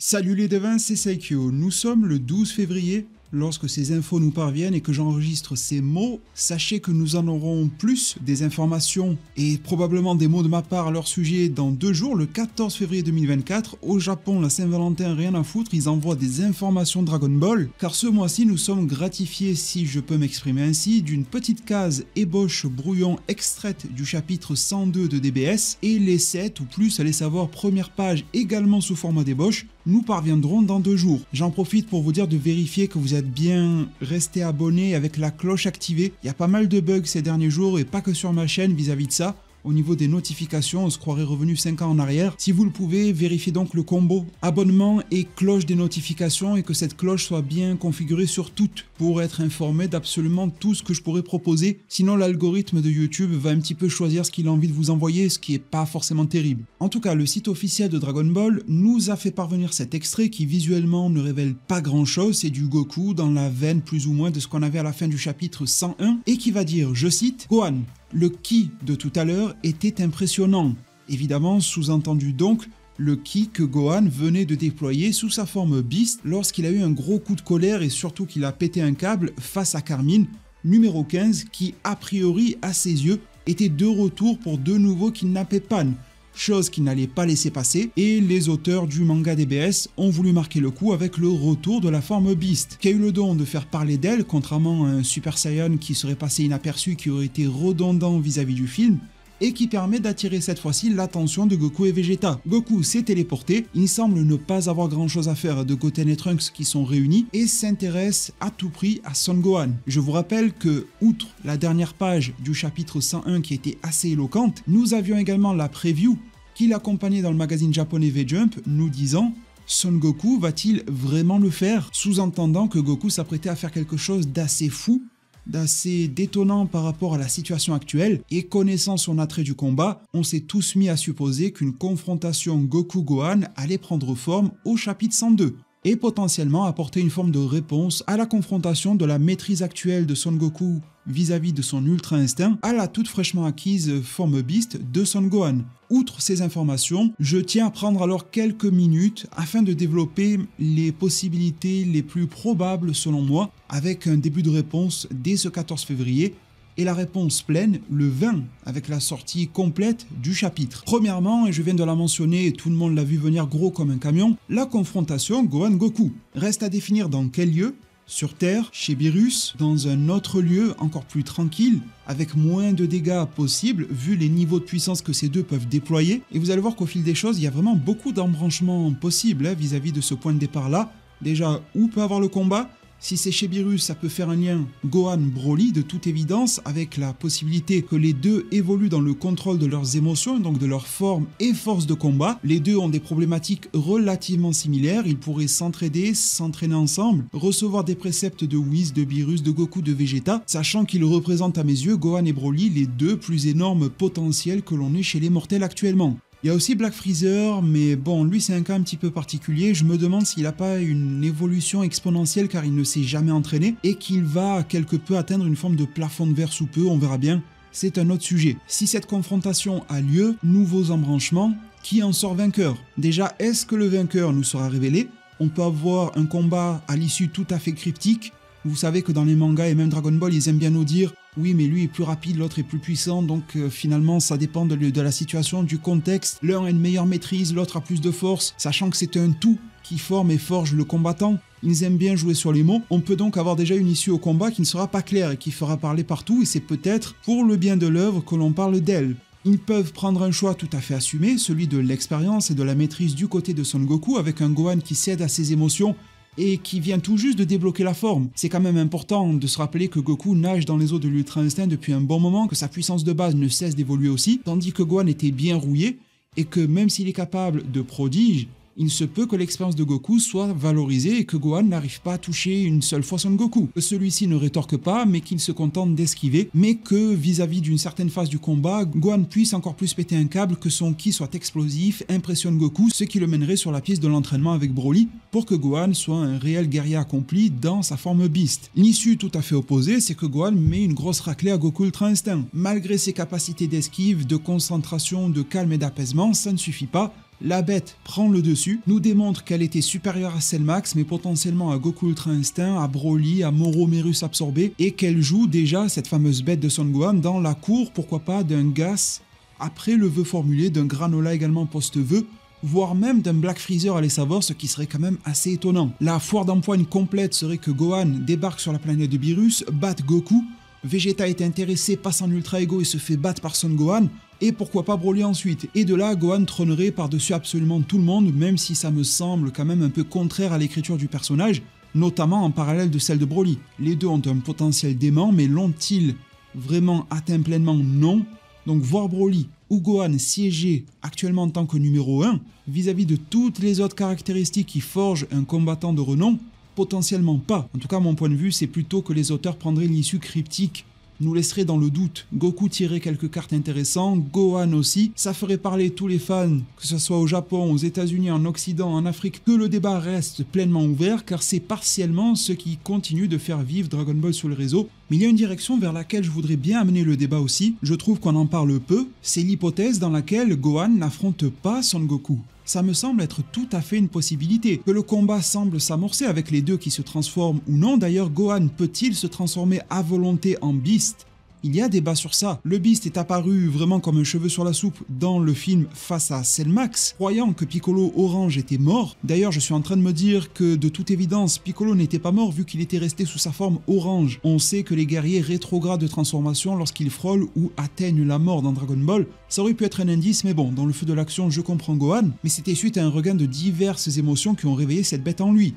Salut les devins, c'est Saikyo. Nous sommes le 12 février. Lorsque ces infos nous parviennent et que j'enregistre ces mots, sachez que nous en aurons plus des informations et probablement des mots de ma part à leur sujet dans 2 jours, le 14 février 2024. Au Japon, la Saint-Valentin, rien à foutre, ils envoient des informations Dragon Ball, car ce mois-ci, nous sommes gratifiés, si je peux m'exprimer ainsi, d'une petite case ébauche brouillon extraite du chapitre 102 de DBS, et les 7 ou plus, allez savoir, première page également sous format d'ébauche, nous parviendrons dans 2 jours. J'en profite pour vous dire de vérifier que vous êtes bien resté abonné avec la cloche activée. Il y a pas mal de bugs ces derniers jours et pas que sur ma chaîne vis-à-vis de ça. Au niveau des notifications, on se croirait revenu 5 ans en arrière. Si vous le pouvez, vérifiez donc le combo abonnement et cloche des notifications et que cette cloche soit bien configurée sur toutes pour être informé d'absolument tout ce que je pourrais proposer. Sinon, l'algorithme de YouTube va un petit peu choisir ce qu'il a envie de vous envoyer, ce qui est pas forcément terrible. En tout cas, le site officiel de Dragon Ball nous a fait parvenir cet extrait qui visuellement ne révèle pas grand chose. C'est du Goku dans la veine plus ou moins de ce qu'on avait à la fin du chapitre 101 et qui va dire, je cite, Gohan. Le ki de tout à l'heure était impressionnant. Évidemment, sous-entendu donc, le ki que Gohan venait de déployer sous sa forme Beast lorsqu'il a eu un gros coup de colère et surtout qu'il a pété un câble face à Carmine, numéro 15, qui a priori, à ses yeux, était de retour pour de nouveaux kidnappés Pan. Chose qu'il n'allait pas laisser passer, et les auteurs du manga DBS ont voulu marquer le coup avec le retour de la forme Beast, qui a eu le don de faire parler d'elle, contrairement à un Super Saiyan qui serait passé inaperçu, qui aurait été redondant vis-à-vis du film, et qui permet d'attirer cette fois-ci l'attention de Goku et Vegeta. Goku s'est téléporté, il semble ne pas avoir grand chose à faire de Goten et Trunks qui sont réunis, et s'intéresse à tout prix à Son Gohan. Je vous rappelle que, outre la dernière page du chapitre 101 qui était assez éloquente, nous avions également la preview qui l'accompagnait dans le magazine japonais V-Jump, nous disant « Son Goku va-t-il vraiment le faire ?» Sous-entendant que Goku s'apprêtait à faire quelque chose d'assez fou, d'assez détonnant par rapport à la situation actuelle, et connaissant son attrait du combat, on s'est tous mis à supposer qu'une confrontation Goku-Gohan allait prendre forme au chapitre 102, et potentiellement apporter une forme de réponse à la confrontation de la maîtrise actuelle de Son Goku vis-à-vis de son Ultra Instinct à la toute fraîchement acquise forme Beast de Son Gohan. Outre ces informations, je tiens à prendre alors quelques minutes afin de développer les possibilités les plus probables selon moi, avec un début de réponse dès ce 14 février, et la réponse pleine le 20 avec la sortie complète du chapitre. Premièrement, et je viens de la mentionner et tout le monde l'a vu venir gros comme un camion, la confrontation Gohan-Goku. Reste à définir dans quel lieu. Sur Terre, chez Beerus, dans un autre lieu encore plus tranquille, avec moins de dégâts possibles, vu les niveaux de puissance que ces deux peuvent déployer. Et vous allez voir qu'au fil des choses, il y a vraiment beaucoup d'embranchements possibles vis-à-vis de ce point de départ-là. Déjà, où peut avoir le combat ? Si c'est chez Beerus, ça peut faire un lien Gohan-Broly de toute évidence, avec la possibilité que les deux évoluent dans le contrôle de leurs émotions, donc de leur forme et force de combat. Les deux ont des problématiques relativement similaires, ils pourraient s'entraider, s'entraîner ensemble, recevoir des préceptes de Whis, de Beerus, de Goku, de Vegeta, sachant qu'ils représentent à mes yeux, Gohan et Broly, les deux plus énormes potentiels que l'on ait chez les mortels actuellement. Il y a aussi Black Freezer, mais bon, lui c'est un cas un petit peu particulier, je me demande s'il n'a pas une évolution exponentielle car il ne s'est jamais entraîné et qu'il va quelque peu atteindre une forme de plafond de verre sous peu, on verra bien, c'est un autre sujet. Si cette confrontation a lieu, nouveaux embranchements, qui en sort vainqueur? Déjà, est-ce que le vainqueur nous sera révélé? On peut avoir un combat à l'issue tout à fait cryptique. Vous savez que dans les mangas et même Dragon Ball, ils aiment bien nous dire oui, mais lui est plus rapide, l'autre est plus puissant, donc finalement ça dépend de la situation, du contexte. L'un a une meilleure maîtrise, l'autre a plus de force, sachant que c'est un tout qui forme et forge le combattant. Ils aiment bien jouer sur les mots. On peut donc avoir déjà une issue au combat qui ne sera pas claire et qui fera parler partout, et c'est peut-être pour le bien de l'œuvre que l'on parle d'elle. Ils peuvent prendre un choix tout à fait assumé, celui de l'expérience et de la maîtrise du côté de Son Goku, avec un Gohan qui cède à ses émotions et qui vient tout juste de débloquer la forme. C'est quand même important de se rappeler que Goku nage dans les eaux de l'Ultra Instinct depuis un bon moment, que sa puissance de base ne cesse d'évoluer aussi, tandis que Gohan était bien rouillé, et que même s'il est capable de prodiges, il se peut que l'expérience de Goku soit valorisée et que Gohan n'arrive pas à toucher une seule fois Son Goku. Que celui-ci ne rétorque pas, mais qu'il se contente d'esquiver, mais que vis-à-vis d'une certaine phase du combat, Gohan puisse encore plus péter un câble, que son ki soit explosif, impressionne Goku, ce qui le mènerait sur la piste de l'entraînement avec Broly, pour que Gohan soit un réel guerrier accompli dans sa forme Beast. L'issue tout à fait opposée, c'est que Gohan met une grosse raclée à Goku Ultra Instinct. Malgré ses capacités d'esquive, de concentration, de calme et d'apaisement, ça ne suffit pas. la bête prend le dessus, nous démontre qu'elle était supérieure à Cellmax, mais potentiellement à Goku Ultra Instinct, à Broly, à Moro Merus absorbé, et qu'elle joue déjà cette fameuse bête de Son Gohan dans la cour, pourquoi pas, d'un Gas après le vœu formulé, d'un Granola également post-vœu, voire même d'un Black Freezer à les savoir, ce qui serait quand même assez étonnant. La foire d'empoigne complète serait que Gohan débarque sur la planète de Beerus, batte Goku, Vegeta est intéressé, passe en Ultra Ego et se fait battre par Son Gohan, et pourquoi pas Broly ensuite. Et de là, Gohan trônerait par-dessus absolument tout le monde, même si ça me semble quand même un peu contraire à l'écriture du personnage, notamment en parallèle de celle de Broly. Les deux ont un potentiel dément, mais l'ont-ils vraiment atteint pleinement? Non. Donc voir Broly ou Gohan siéger actuellement en tant que numéro 1, vis-à-vis de toutes les autres caractéristiques qui forgent un combattant de renom, potentiellement pas. En tout cas, mon point de vue, c'est plutôt que les auteurs prendraient l'issue cryptique, nous laisserait dans le doute. Goku tirerait quelques cartes intéressantes, Gohan aussi. Ça ferait parler tous les fans, que ce soit au Japon, aux États-Unis, en Occident, en Afrique, que le débat reste pleinement ouvert, car c'est partiellement ce qui continue de faire vivre Dragon Ball sur le réseau. Mais il y a une direction vers laquelle je voudrais bien amener le débat aussi. Je trouve qu'on en parle peu. C'est l'hypothèse dans laquelle Gohan n'affronte pas Son Goku. Ça me semble être tout à fait une possibilité. Que le combat semble s'amorcer avec les deux qui se transforment ou non. D'ailleurs, Gohan peut-il se transformer à volonté en Beast? Il y a débat sur ça. Le Beast est apparu vraiment comme un cheveu sur la soupe dans le film face à Cellmax, croyant que Piccolo Orange était mort. D'ailleurs, je suis en train de me dire que de toute évidence, Piccolo n'était pas mort vu qu'il était resté sous sa forme orange. On sait que les guerriers rétrogradent de transformation lorsqu'ils frôlent ou atteignent la mort dans Dragon Ball. Ça aurait pu être un indice, mais bon, dans le feu de l'action, je comprends Gohan, mais c'était suite à un regain de diverses émotions qui ont réveillé cette bête en lui.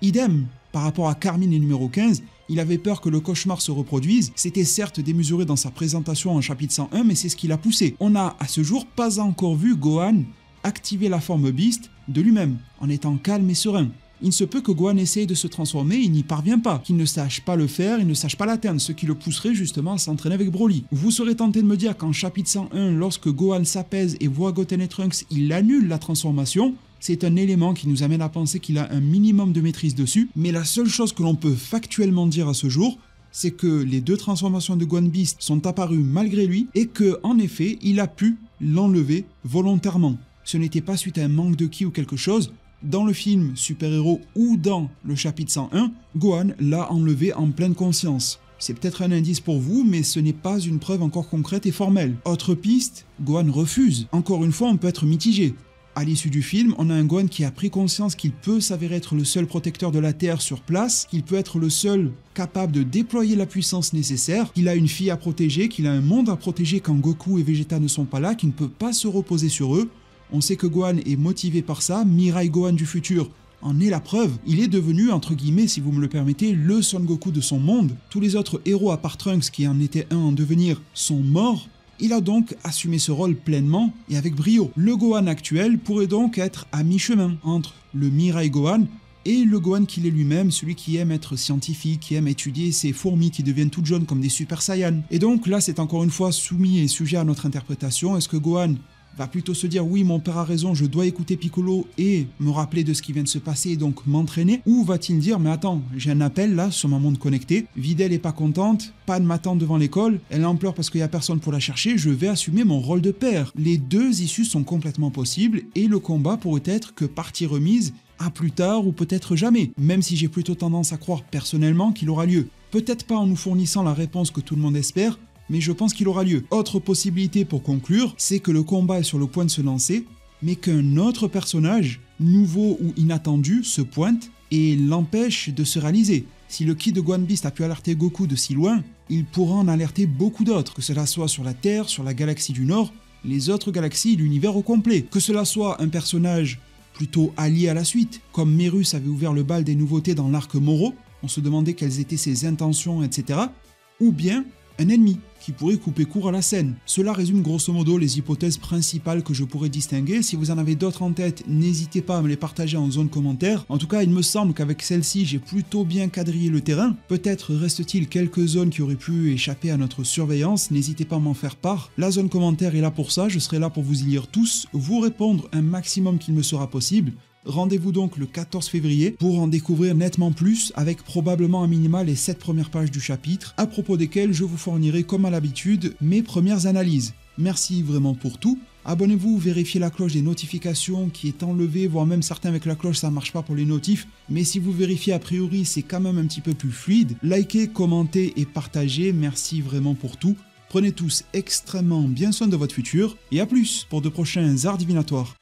Idem, par rapport à Carmine et numéro 15, il avait peur que le cauchemar se reproduise. C'était certes démesuré dans sa présentation en chapitre 101, mais c'est ce qui l'a poussé. On n'a à ce jour pas encore vu Gohan activer la forme Beast de lui-même, en étant calme et serein. Il se peut que Gohan essaye de se transformer et il n'y parvient pas, qu'il ne sache pas le faire, il ne sache pas l'atteindre, ce qui le pousserait justement à s'entraîner avec Broly. Vous serez tenté de me dire qu'en chapitre 101, lorsque Gohan s'apaise et voit Goten et Trunks, il annule la transformation. C'est un élément qui nous amène à penser qu'il a un minimum de maîtrise dessus, mais la seule chose que l'on peut factuellement dire à ce jour, c'est que les deux transformations de Gohan Beast sont apparues malgré lui et que, en effet, il a pu l'enlever volontairement. Ce n'était pas suite à un manque de ki ou quelque chose. Dans le film Super Héros ou dans le chapitre 101, Gohan l'a enlevé en pleine conscience. C'est peut-être un indice pour vous, mais ce n'est pas une preuve encore concrète et formelle. Autre piste, Gohan refuse. Encore une fois, on peut être mitigé. À l'issue du film, on a un Gohan qui a pris conscience qu'il peut s'avérer être le seul protecteur de la Terre sur place, qu'il peut être le seul capable de déployer la puissance nécessaire, qu'il a une fille à protéger, qu'il a un monde à protéger quand Goku et Vegeta ne sont pas là, qu'il ne peut pas se reposer sur eux. On sait que Gohan est motivé par ça, Mirai Gohan du futur en est la preuve. Il est devenu, entre guillemets, si vous me le permettez, le Son Goku de son monde. Tous les autres héros à part Trunks, qui en étaient un en devenir, sont morts. Il a donc assumé ce rôle pleinement et avec brio. Le Gohan actuel pourrait donc être à mi-chemin entre le Mirai Gohan et le Gohan qu'il est lui-même, celui qui aime être scientifique, qui aime étudier ces fourmis qui deviennent toutes jaunes comme des Super Saiyans. Et donc là, c'est encore une fois soumis et sujet à notre interprétation. Est-ce que Gohan va plutôt se dire oui, mon père a raison, je dois écouter Piccolo et me rappeler de ce qui vient de se passer et donc m'entraîner, ou va-t-il dire mais attends, j'ai un appel là sur ma montre connectée, Videl est pas contente, Pan m'attend devant l'école, elle en pleure parce qu'il y a personne pour la chercher, je vais assumer mon rôle de père. Les deux issues sont complètement possibles et le combat pourrait être que partie remise à plus tard ou peut-être jamais, même si j'ai plutôt tendance à croire personnellement qu'il aura lieu. Peut-être pas en nous fournissant la réponse que tout le monde espère, mais je pense qu'il aura lieu. Autre possibilité pour conclure, c'est que le combat est sur le point de se lancer, mais qu'un autre personnage, nouveau ou inattendu, se pointe et l'empêche de se réaliser. Si le ki de Gohan Beast a pu alerter Goku de si loin, il pourra en alerter beaucoup d'autres, que cela soit sur la Terre, sur la galaxie du Nord, les autres galaxies et l'univers au complet. Que cela soit un personnage plutôt allié à la suite, comme Merus avait ouvert le bal des nouveautés dans l'arc Moro, on se demandait quelles étaient ses intentions, etc. Ou bien un ennemi qui pourrait couper court à la scène. Cela résume grosso modo les hypothèses principales que je pourrais distinguer. Si vous en avez d'autres en tête, n'hésitez pas à me les partager en zone commentaire. En tout cas, il me semble qu'avec celle-ci, j'ai plutôt bien quadrillé le terrain. Peut-être reste-t-il quelques zones qui auraient pu échapper à notre surveillance, n'hésitez pas à m'en faire part. La zone commentaire est là pour ça, je serai là pour vous y lire tous, vous répondre un maximum qu'il me sera possible. Rendez-vous donc le 14 février pour en découvrir nettement plus avec probablement à minima les 7 premières pages du chapitre à propos desquelles je vous fournirai comme à l'habitude mes premières analyses. Merci vraiment pour tout, Abonnez-vous, vérifiez la cloche des notifications qui est enlevée, voire même certains avec la cloche ça marche pas pour les notifs, mais si vous vérifiez a priori c'est quand même un petit peu plus fluide. Likez, commentez et partagez, merci vraiment pour tout. Prenez tous extrêmement bien soin de votre futur, et à plus pour de prochains arts divinatoires.